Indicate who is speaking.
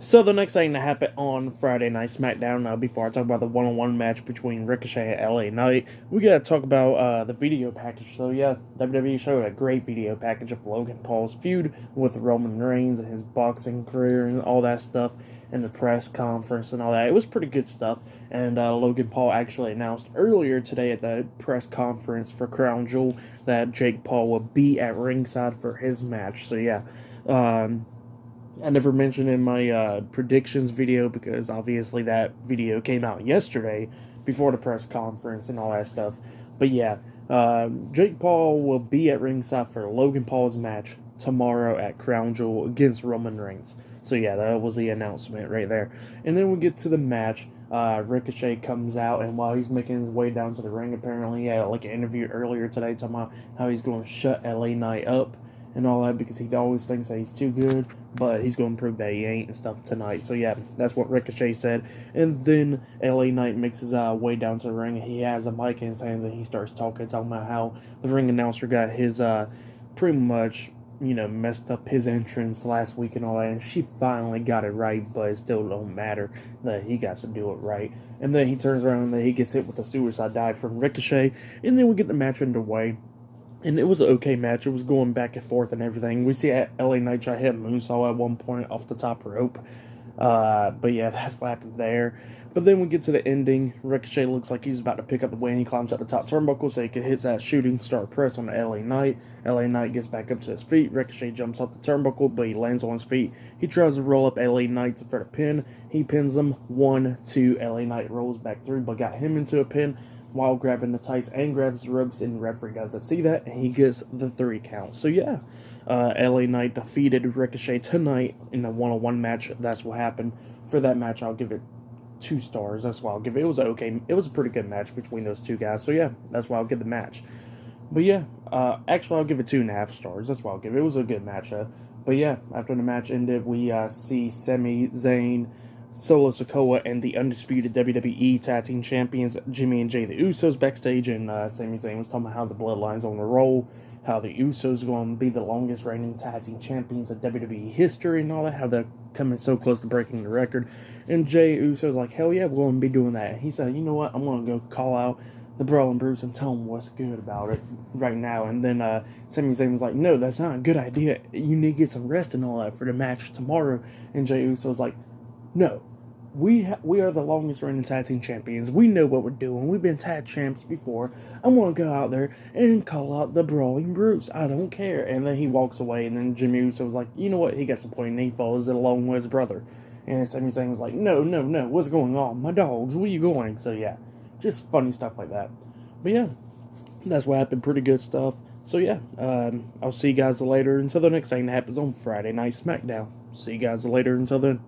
Speaker 1: So the next thing that happened on Friday Night SmackDown, before I talk about the one-on-one match between Ricochet and LA Knight, we gotta talk about the video package. So yeah, WWE showed a great video package of Logan Paul's feud with Roman Reigns and his boxing career and all that stuff, and the press conference and all that. It was pretty good stuff. And Logan Paul actually announced earlier today at the press conference for Crown Jewel that Jake Paul will be at ringside for his match. So yeah. I never mentioned in my predictions video because obviously that video came out yesterday before the press conference and all that stuff. But yeah, Jake Paul will be at ringside for Logan Paul's match tomorrow at Crown Jewel against Roman Reigns. So yeah, that was the announcement right there. And then we get to the match. Ricochet comes out, and while he's making his way down to the ring, apparently he had like an interview earlier today talking about how he's going to shut LA Knight up and all that because he always thinks that he's too good, but he's going to prove that he ain't and stuff tonight. So yeah, that's what Ricochet said. And then LA Knight makes his way down to the ring. He has a mic in his hands and he starts talking about how the ring announcer got his pretty much, messed up his entrance last week and all that, and she finally got it right, but it still don't matter that he got to do it right. And then he turns around and then he gets hit with a suicide dive from Ricochet, and then we get the match underway. And it was an okay match. It was going back and forth and everything. We see LA Knight try to hit Moonsault at one point off the top rope. But yeah, that's what happened there. But then we get to the ending. Ricochet looks like he's about to pick up the win. He climbs up the top turnbuckle so he can hit that shooting star press on the LA Knight. LA Knight gets back up to his feet. Ricochet jumps off the turnbuckle, but he lands on his feet. He tries to roll up LA Knight for the pin. He pins him. 1, 2. LA Knight rolls back through, but got him into a pin while grabbing the tights and grabs the ropes, and the referee doesn't see that, and he gets the 3 count. So yeah, LA Knight defeated Ricochet tonight in a one-on-one match. That's what happened. For that match, I'll give it 2 stars. That's why I'll give it. It was okay. It was a pretty good match between those two guys. So yeah, that's why I'll give the match. But yeah, actually I'll give it 2.5 stars. That's why I'll give it. It was a good match. But yeah, after the match ended, we see Sami Zayn, Solo Sikoa, and the undisputed WWE Tag Team Champions Jimmy and Jay the Usos backstage, and Sami Zayn was talking about how the Bloodline's on the roll, how the Usos are going to be the longest reigning Tag Team Champions of WWE history and all that, how they're coming so close to breaking the record. And Jay Uso's like, hell yeah, we're going to be doing that. He said, you know what, I'm going to go call out the Brawling Brutes and tell them what's good about it right now. And then Sami Zayn was like, no, that's not a good idea. You need to get some rest and all that for the match tomorrow. And Jay Uso's like, no, we are the longest reigning tag team champions. We know what we're doing. We've been tag champs before. I'm going to go out there and call out the Brawling Brutes. I don't care. And then he walks away, and then Jimmy Uso was like, you know what? He got some point, and he follows it along with his brother. And Sami Zayn was like, no, what's going on? My dogs, where you going? So yeah, just funny stuff like that. But yeah, that's what happened. Pretty good stuff. So yeah, I'll see you guys later until the next thing that happens on Friday Night SmackDown. See you guys later until then.